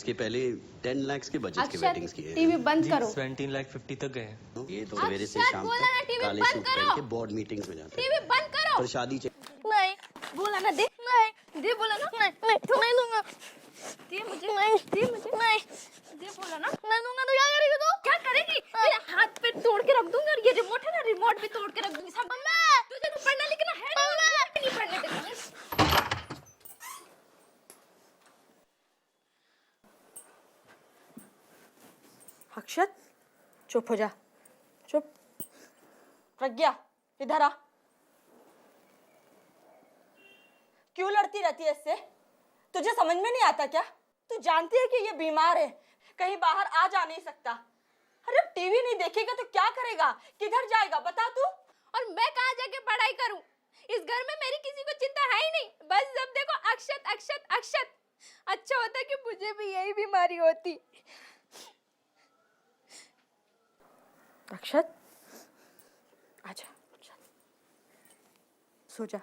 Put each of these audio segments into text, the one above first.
इसके पहले 10 लाख के बजट के अक्षत, वेडिंग्स किए हैं। टीवी बंद करो। 17 लाख 50 तक गए हैं। ये तो सवेरे से अक्षत, शाम बोला ना तक टीवी काले बंद सूट करो। पहन के बोर्ड मीटिंग्स में जाते टीवी हैं। बंद करो। पर शादी नहीं, बोला ना दे। नहीं, दे बोला ना। नहीं, नहीं दूंगा। दे मुझे। नहीं, दे मुझे। नहीं, दे बोला ना। नहीं दूंगा तो क्या करेगी तू? क्या करेगी? तेरे हाथ पे तोड़ के रख दूंगी और ये रिमोट है ना, रिमोट भी तोड़ के रख दूंगी। सब तुझे तो पढ़ना लिखना है नहीं पढ़ने देती। अक्षत, चुप हो जा। चुप। प्रज्ञा, इधर आ। क्यों लड़ती रहती है इससे? तुझे समझ में नहीं आता क्या? तू जानती है कि ये बीमार है, कहीं बाहर आ जा नहीं सकता। अरे टीवी नहीं देखेगा तो क्या करेगा? किधर जाएगा बता तू? और मैं कहाँ जाके पढ़ाई करूं? इस घर में मेरी किसी को चिंता है ही नहीं। बस जब देखो अक्षत अक्षत अक्षत। अच्छा होता कि मुझे भी यही बीमारी होती। अक्षत, आजा, सो जा।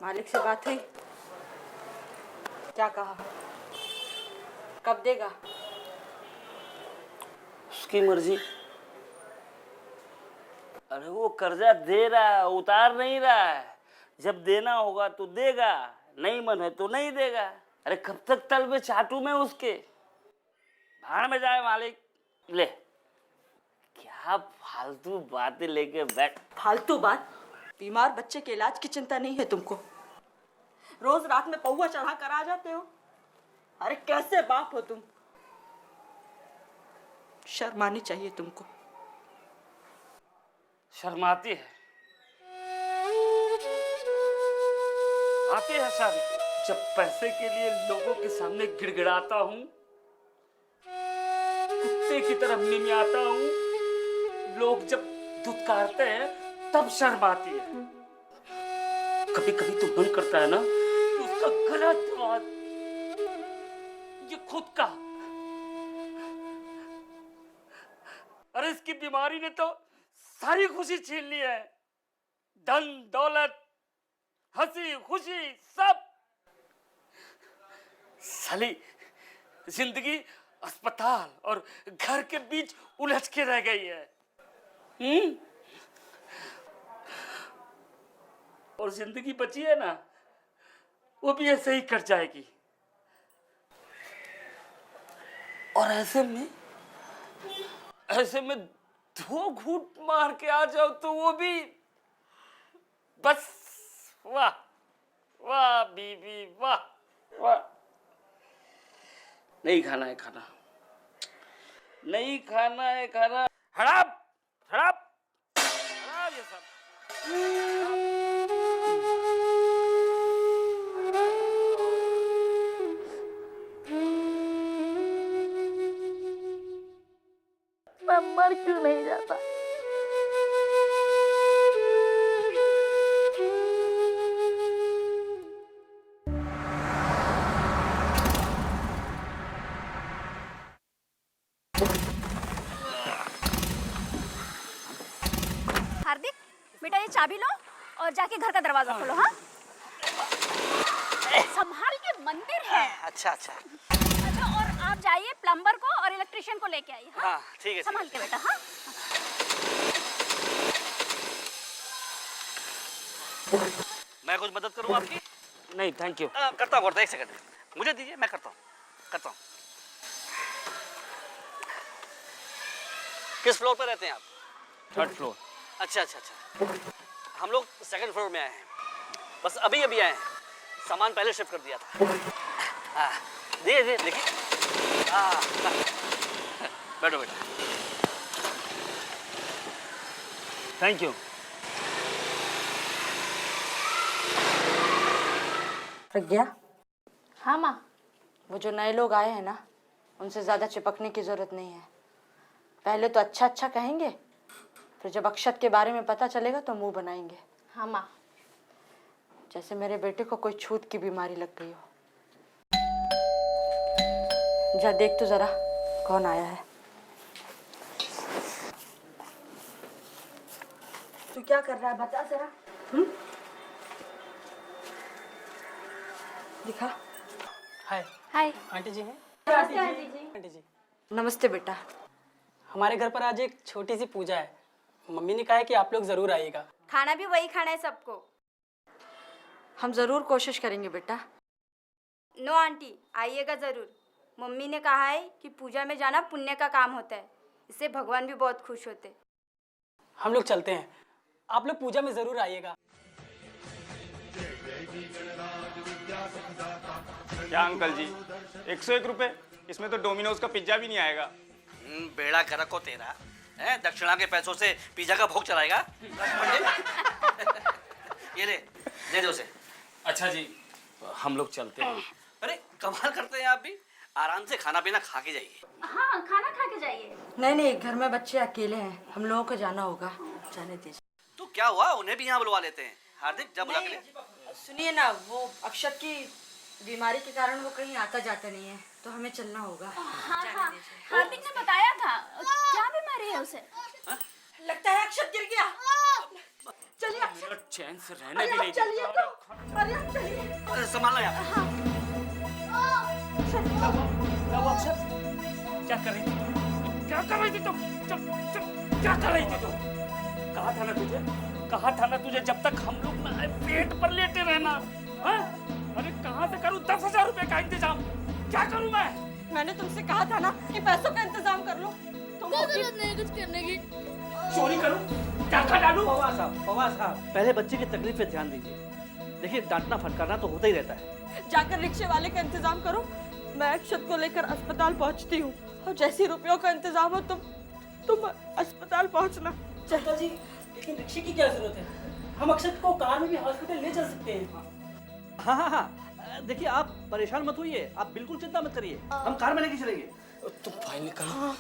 मालिक से बात हुई? क्या कहा? कब देगा? उसकी मर्जी। अरे वो कर्जा दे रहा है, उतार नहीं रहा है। जब देना होगा तो देगा, नहीं मन है तो नहीं देगा। अरे कब तक तलबे चाटू में उसके? भाड़ में जाए मालिक। ले, क्या फालतू बातें लेके बैठ। फालतू बात? बीमार बच्चे के इलाज की चिंता नहीं है तुमको? रोज रात में पौवा चढ़ा कर आ जाते हो। अरे कैसे बाप हो तुम? शर्म आनी चाहिए तुमको। शर्माती है, आती है शर्म जब पैसे के लिए लोगों के सामने गिड़गिड़ाता हूँ, कुत्ते की तरह मिमियाता हूँ। लोग जब धुतकारते हैं तब शर्म आती है। कभी कभी तो मन करता है ना कि उसका गला दबा, ये खुद का। अरे इसकी बीमारी ने तो सारी खुशी छीन ली है। धन दौलत, हंसी खुशी सब। साली जिंदगी अस्पताल और घर के बीच उलझ के रह गई है। और जिंदगी बची है ना, वो भी ऐसे ही कट जाएगी। और ऐसे में 2 घूंट मार के आ जाओ तो वो भी बस। वाह वाह बीबी, वाह वाह। नहीं खाना है खाना, नहीं खाना है खाना। हड़प हड़प हड़प ये सब। मैं मर क्यों नहीं जाता? हार्दिक, बेटा ये चाबी लो और जाके घर का दरवाजा खोलो। हाँ, संभाल के, मंदिर है। अच्छा अच्छा अच्छा, और आप जाइए प्लम्बर को और इलेक्ट्रिशियन को लेके आइए। हाँ, हाँ ठीक है। संभाल के बेटा। हाँ, मैं कुछ मदद करूँ आपकी? नहीं थैंक यू। करता हूँ, एक सेकंड मुझे दीजिए, मैं करता हूँ। किस फ्लोर पे रहते हैं आप? 3rd floor. अच्छा। हम लोग 2nd फ्लोर में आए हैं, बस अभी आए हैं। सामान पहले शिफ्ट कर दिया था। देखिए बैठो बेटा। Thank you. प्रज्ञा, हाँ माँ। वो जो नए लोग आए हैं ना, उनसे ज्यादा चिपकने की जरूरत नहीं है। पहले तो अच्छा अच्छा कहेंगे, फिर जब अक्षत के बारे में पता चलेगा तो मुंह बनाएंगे। हाँ माँ। जैसे मेरे बेटे को कोई छूत की बीमारी लग गई हो। जा देख तो जरा कौन आया है। तू क्या कर रहा है बता जरा। दिखा। हाय हाय। आंटी जी हैं? आंटी जी, नमस्ते बेटा। हमारे घर पर आज एक छोटी सी पूजा है। मम्मी ने कहा है कि आप लोग जरूर आइएगा। खाना भी वही खाना है सबको। हम जरूर कोशिश करेंगे बेटा। नो आंटी, आइएगा जरूर। मम्मी ने कहा है कि पूजा में जाना पुण्य का काम होता है, इससे भगवान भी बहुत खुश होते। हम लोग चलते हैं, आप लोग पूजा में जरूर आइएगा। क्या अंकल जी, 101 रुपए? इसमें तो डोमिनोज का पिज्जा भी नहीं आएगा। बेड़ा गर्क हो तेरा है। दक्षिणा के पैसों से पिज्जा का भोग चलाएगा। ये ले, दे दो उसे। अच्छा जी, हम लोग चलते हैं। अरे कमाल करते हैं आप भी। आराम से खाना पीना खा के जाइए। हाँ, खाना खा के जाइए। नहीं, घर में बच्चे अकेले हैं, हम लोगों को जाना होगा। जाने दीजिए। तो क्या हुआ, उन्हें भी यहाँ बुलवा लेते हैं। हार्दिक जब बुला के ले। सुनिए ना, वो अक्षत की बीमारी के कारण वो कहीं आता जाता नहीं है, तो हमें चलना होगा। हाँ हाँ, हार्दिक ने बताया था। क्या बीमारी है उसे? लगता है अक्षत गिर गया। चलिए मिनट चैन से रहने भी नहीं चलिए तो। अरे हम चलिए। अरे संभालो यार। क्या कर रही थी? क्या कर रही थी तुम? चुप चुप, क्या कर रही थी तुम? कहा था ना तुझे? कहा था ना तुझे जब तक हम लोग ना आए पेट पर लेटे रहना। हाँ? अरे कहाँ से करूँ 10,000 रुपए का इंतजाम? क्या करूँ मैं? मैंने तुमसे कहा था ना कि पैसों का इंतजाम कर लो। तुम जरूरत नहीं कुछ करने की। चोरी करूँ? क्या खा डालूं? पवार साहब, पहले बच्चे की तकलीफ पे ध्यान दीजिए। देखिए, डांटना फटकारना तो होता ही रहता है। जाकर रिक्शे वाले का इंतजाम करो, मैं अक्षत को लेकर अस्पताल पहुंचती हूँ। और जैसे रुपयों का इंतजाम हो तुम अस्पताल पहुंचना। अंकल जी, लेकिन रिक्शे की क्या जरूरत है? हम अक्षत को कार में भी हॉस्पिटल ले चल सकते हैं। हाँ, देखिए आप परेशान मत होइए, आप बिल्कुल चिंता मत करिए, हम कार में लेके चलेंगे। तुम फाइल निकालो।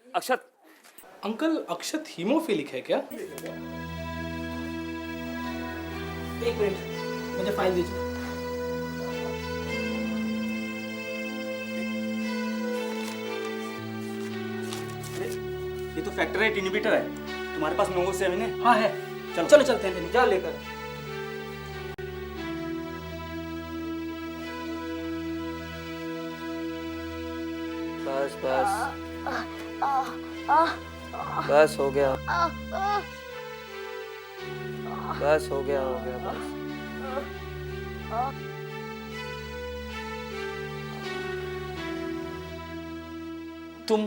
अक्षत, अंकल, अक्षत हीमोफिलिक है क्या? एक मिनट, मुझे फाइल दीजिए। ये तो फैक्टर रेट इनहिबिटर है। तुम्हारे पास NovoSeven है? हाँ है। चलो चलते हैं। जा लेकर। बस हो गया। बस हो गया बस। तुम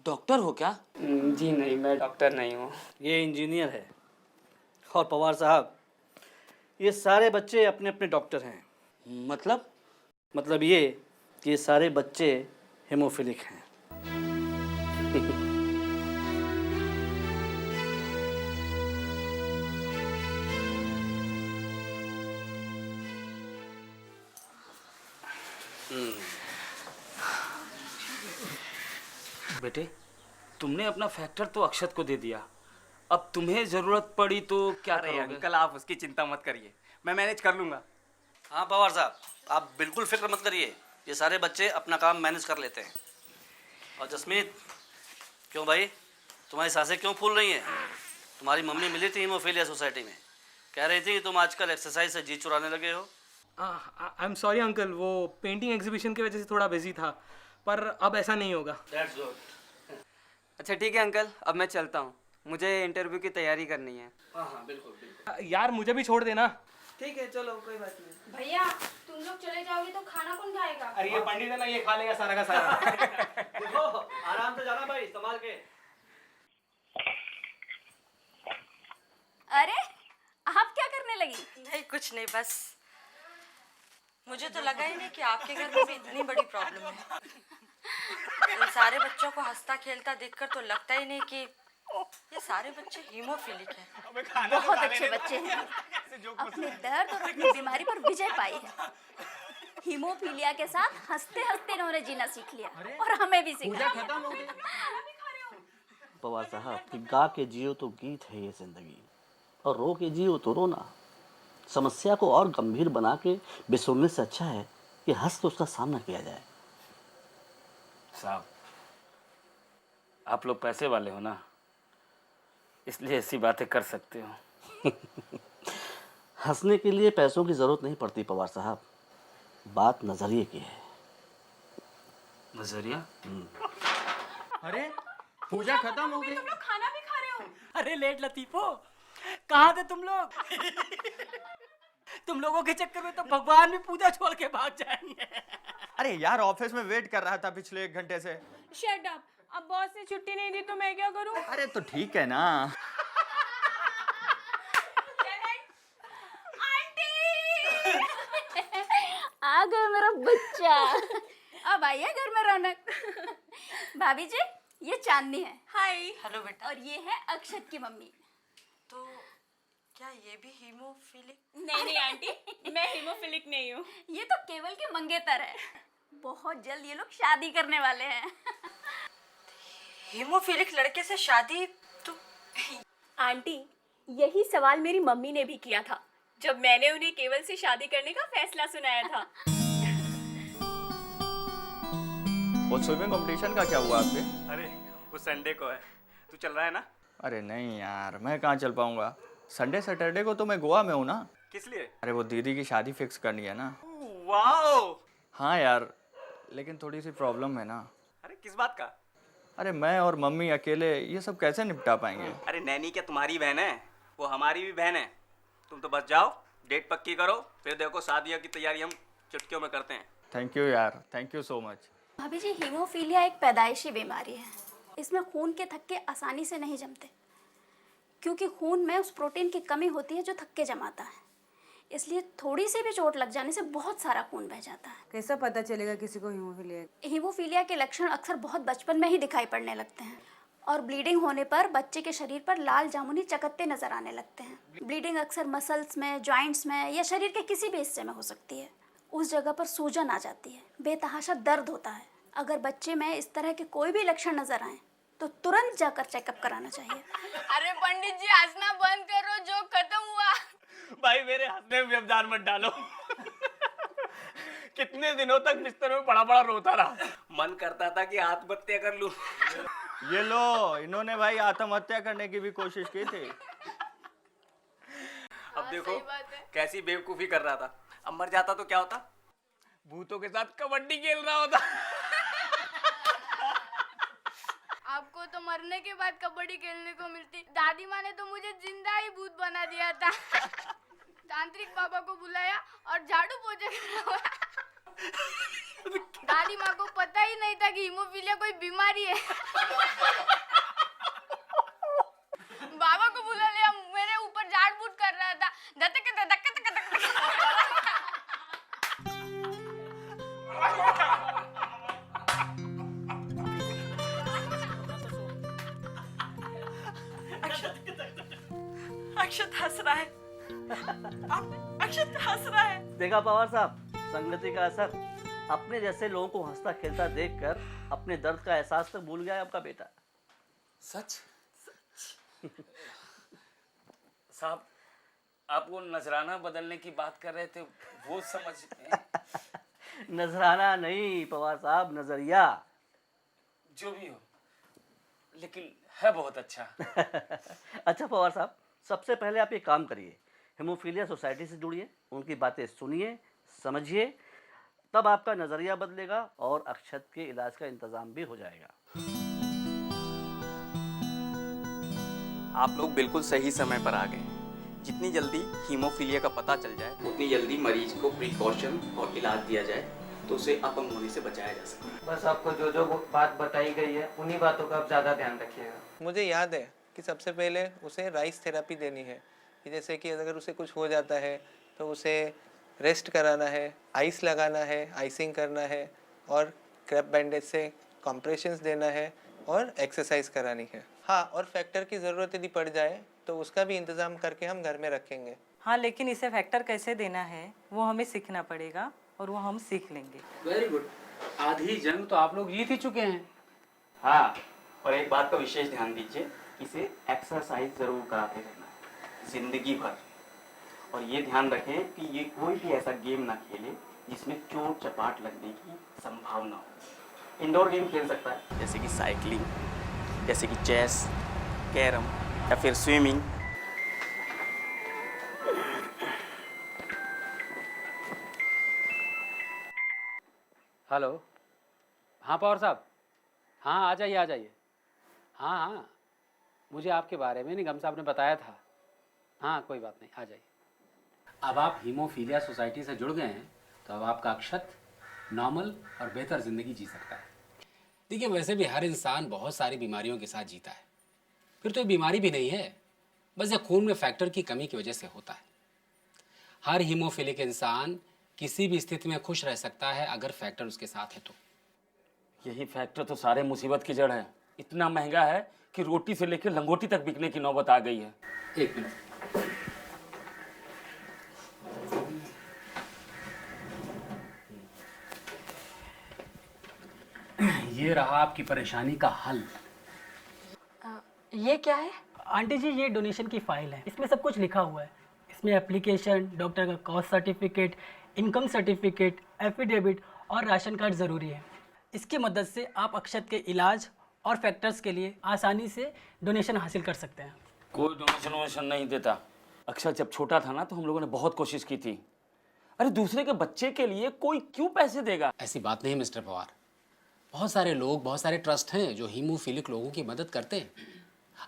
डॉक्टर हो क्या? जी नहीं, मैं डॉक्टर नहीं हूँ। ये इंजीनियर है। और पवार साहब, ये सारे बच्चे अपने अपने डॉक्टर हैं। मतलब ये कि ये सारे बच्चे हेमोफिलिक हैं। बेटे, तुमने अपना फैक्टर तो अक्षत को दे दिया, अब तुम्हें जरूरत पड़ी तो क्या करोगे? अंकल, आप उसकी चिंता मत करिए, मैं मैनेज कर लूंगा। हाँ पवार साहब, आप बिल्कुल फिक्र मत करिए। ये सारे बच्चे अपना काम मैनेज कर लेते हैं। और जसमीत, क्यों भाई, तुम्हारी सांसें क्यों फूल रही हैं? तुम्हारी मम्मी मिली थी हीमोफीलिया सोसाइटी में, कह रही थी कि तुम आजकल एक्सरसाइज से जी चुराने लगे हो। आई एम सॉरी अंकल, वो पेंटिंग एग्जीबिशन की वजह से थोड़ा बिजी था, पर अब ऐसा नहीं होगा। That's good. अच्छा ठीक है अंकल, अब मैं चलता हूँ, मुझे इंटरव्यू की तैयारी करनी है। हाँ बिल्कुल। यार मुझे भी छोड़ देना। ठीक है, चलो कोई बात नहीं। भैया, तुम लोग चले जाओगे तो खाना कौन खाएगा? अरे ये पंडित है ना, ये खा लेगा सारा का सारा। देखो, आराम से जाना भाई, संभाल के। अरे आप क्या करने लगी? नहीं कुछ नहीं, बस मुझे तो लगा ही नहीं कि आपके घर में भी इतनी बड़ी प्रॉब्लम है। इन सारे बच्चों को हंसता खेलता देखकर तो लगता ही नहीं कि ये सारे बच्चे हीमोफिलिक हैं। बहुत अच्छे बच्चे हैं, अपने दर्द और अपनी बीमारी पर विजय पाई है। हीमोफीलिया के साथ हंसते हंसते इन्होंने जीना सीख लिया और हमें भी सिखाया। पवार साहब कि गा के जियो तो गीत है ये जिंदगी, और रो के जियो तो रोना। समस्या को और गंभीर बना के बेसुरने से अच्छा है कि हंस के उसका सामना किया जाए। साहब, आप लोग पैसे वाले हो ना, इसलिए ऐसी बातें कर सकते हो। हंसने के लिए पैसों की जरूरत नहीं पड़ती पवार साहब, बात नजरिए की है। नजरिया? अरे पूजा खत्म हो गई। तुम लोग खाना भी खा रहे हो? अरे लेट लतीफो, कहाँ थे तुम लोग? तुम लोगों के चक्कर में तो भगवान भी पूजा छोड़ के भाग जाएंगे। अरे यार ऑफिस में वेट कर रहा था पिछले 1 घंटे से। शट अप, अब बॉस ने छुट्टी नहीं दी तो मैं क्या करूं? अरे तो ठीक है ना। आ गया मेरा बच्चा। अब आई है घर में रौनक। भाभी जी, ये चांदनी है। हाय। हेलो बेटा। और ये है अक्षत की मम्मी। तो क्या ये भी हीमोफिलिक? नहीं आंटी, मैं हीमोफिलिक नहीं हूँ। ये तो केवल के मंगेतर है। बहुत जल्द ये लोग शादी करने वाले हैं। हीमोफिलिक लड़के से शादी तो? आंटी, यही सवाल मेरी मम्मी ने भी किया था जब मैंने उन्हें केवल से शादी करने का फैसला सुनाया था। वो स्विमिंग कंपटीशन का क्या हुआ आपके? अरे वो संडे को है, तू चल रहा है ना? अरे नहीं यार, मैं कहाँ चल पाऊंगा। संडे सैटरडे को तो मैं गोवा में हूँ ना। किस लिए? अरे वो दीदी की शादी फिक्स करनी है ना। वाओ! हाँ यार, लेकिन थोड़ी सी प्रॉब्लम है ना। अरे किस बात का? अरे मैं और मम्मी अकेले ये सब कैसे निपटा पाएंगे? अरे नैनी क्या तुम्हारी बहन है? वो हमारी भी बहन है। तुम तो बस जाओ, डेट पक्की करो, फिर देखो शादियों की तैयारी हम चुटकियों में करते हैं। थैंक यू यार, थैंक यू सो मच। भाभी जी, हीमोफीलिया एक पैदाइशी बीमारी है। इसमें खून के थक्के आसानी से नहीं जमते, क्योंकि खून में उस प्रोटीन की कमी होती है जो थक्के जमाता है। इसलिए थोड़ी सी भी चोट लग जाने से बहुत सारा खून बह जाता है। कैसा पता चलेगा किसी को हीमोफिलिया? हीमोफीलिया के लक्षण अक्सर बहुत बचपन में ही दिखाई पड़ने लगते हैं, और ब्लीडिंग होने पर बच्चे के शरीर पर लाल जामुनी चकत्ते नजर आने लगते हैं। ब्लीडिंग अक्सर मसल्स में, जॉइंट्स में या शरीर के किसी भी हिस्से में हो सकती है। उस जगह पर सूजन आ जाती है, बेतहाशा दर्द होता है। अगर बच्चे में इस तरह के कोई भी लक्षण नजर आए तो तुरंत जाकर चेकअप कराना चाहिए। अरे पंडित जी, हंसना बंद करो, जो खत्म हुआ। भाई मेरे हंसने में व्यवधान मत डालो। कितने दिनों तक बिस्तर में पड़ा पड़ा रोता रहा। मन करता था कि आत्महत्या कर लूं। ये लो, इन्होंने भाई आत्महत्या करने की भी कोशिश की थी। अब देखो कैसी बेवकूफी कर रहा था। अब मर जाता तो क्या होता? भूतों के साथ कबड्डी खेल रहा होता। आपको तो मरने के बाद कबड्डी खेलने को मिलती। दादी माँ ने तो मुझे जिंदा ही भूत बना दिया था। तांत्रिक बाबा को बुलाया और झाड़ू पोछा करवाया। दादी माँ को पता ही नहीं था कि हीमोफीलिया कोई बीमारी है। बाबा को बुला लिया, मेरे ऊपर झाड़ फूट कर रहा था। धक धक धक धक धक। अक्षत हंस रहा है। अक्षत हंस रहा है। देखा पवार साहब, संगति का असर। अपने जैसे लोगों को हंसता खेलता देखकर अपने दर्द का एहसास तक भूल गया आपका बेटा। सच? साहब, आप वो नजराना बदलने की बात कर रहे थे, वो समझ नजराना नहीं पवार साहब, नजरिया। जो भी हो, लेकिन है बहुत अच्छा। अच्छा पवार साहब, सबसे पहले आप ये काम करिए, हीमोफीलिया सोसाइटी से जुड़िए, उनकी बातें सुनिए, समझिए, तब आपका नज़रिया बदलेगा और अक्षत के इलाज का इंतज़ाम भी हो जाएगा। आप लोग बिल्कुल सही समय पर आ गए। जितनी जल्दी हीमोफीलिया का पता चल जाए, उतनी जल्दी मरीज को प्रिकॉशन और इलाज दिया जाए तो उसे अपंग होने से बचाया जा सकता है। बस आपको जो जो बात बताई गई है उन्हीं बातों का आप ज़्यादा ध्यान रखिएगा। मुझे याद है कि सबसे पहले उसे राइस थेरेपी देनी है, कि जैसे कि अगर उसे कुछ हो जाता है तो उसे रेस्ट कराना है, आइस लगाना है, आइसिंग करना है और क्रैप बैंडेज से कंप्रेशंस देना है और एक्सरसाइज करानी है। हाँ, और फैक्टर की ज़रूरत यदि पड़ जाए तो उसका भी इंतज़ाम करके हम घर में रखेंगे। हाँ, लेकिन इसे फैक्टर कैसे देना है वो हमें सीखना पड़ेगा और वो हम सीख लेंगे। Very good. आधी जंग तो आप लोग जीत ही चुके हैं। हाँ, और एक बात का विशेष ध्यान दीजिए, इसे एक्सरसाइज ज़रूर कराते रहना है ज़िंदगी भर। और ये ध्यान रखें कि ये कोई भी ऐसा गेम ना खेले जिसमें चोट चपाट लगने की संभावना हो। इंडोर गेम खेल सकता है जैसे कि साइकिलिंग, जैसे कि चेस, कैरम या फिर स्विमिंग। हेलो, हाँ पवार साहब, हाँ आ जाइए आ जाइए। हाँ हाँ, मुझे आपके बारे में निगम साहब ने बताया था। हाँ कोई बात नहीं, आ जाइए। अब आप हीमोफीलिया सोसाइटी से जुड़ गए हैं तो अब आपका अक्षत नॉर्मल और बेहतर ज़िंदगी जी सकता है। देखिए, वैसे भी हर इंसान बहुत सारी बीमारियों के साथ जीता है, फिर तो ये बीमारी भी नहीं है, बस ये खून में फैक्टर की कमी की वजह से होता है। हर हीमोफिलिक इंसान किसी भी स्थिति में खुश रह सकता है अगर फैक्टर उसके साथ है तो। यही फैक्टर तो सारे मुसीबत की जड़ है। इतना महंगा है कि रोटी से लेकर लंगोटी तक बिकने की नौबत आ गई है। एक मिनट, ये रहा आपकी परेशानी का हल। ये क्या है? आंटी जी, ये डोनेशन की फाइल है, इसमें सब कुछ लिखा हुआ है। इसमें एप्लीकेशन, डॉक्टर का cost certificate, income certificate, affidavit और राशन कार्ड ज़रूरी है। इसकी मदद से आप अक्षत के इलाज और फैक्टर्स के लिए आसानी से डोनेशन हासिल कर सकते हैं। कोई डोनेशन वोनेशन नहीं देता। अक्षत जब छोटा था ना तो हम लोगों ने बहुत कोशिश की थी। अरे दूसरे के बच्चे के लिए कोई क्यों पैसे देगा? ऐसी बात नहीं मिस्टर पवार, बहुत सारे लोग, बहुत सारे ट्रस्ट हैं जो हीमोफिलिक लोगों की मदद करते हैं।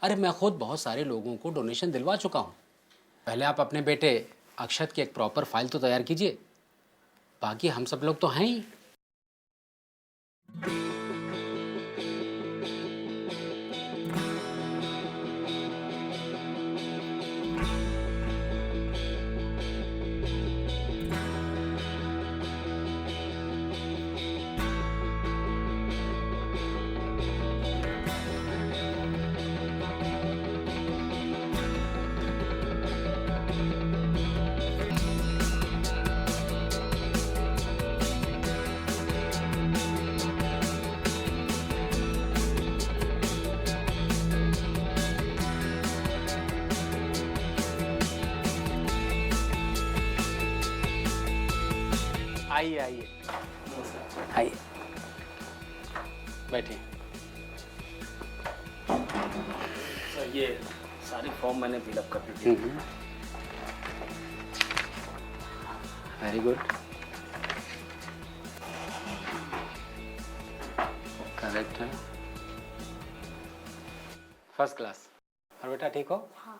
अरे मैं खुद बहुत सारे लोगों को डोनेशन दिलवा चुका हूँ। पहले आप अपने बेटे अक्षत की एक प्रॉपर फाइल तो तैयार कीजिए, बाकी हम सब लोग तो हैं ही। आइए आइए आइए, बैठिए। सर ये सारी फॉर्म मैंने फिलअप कर दी थी। वेरी गुड, करेक्ट है, फर्स्ट क्लास। और बेटा ठीक हो? हाँ।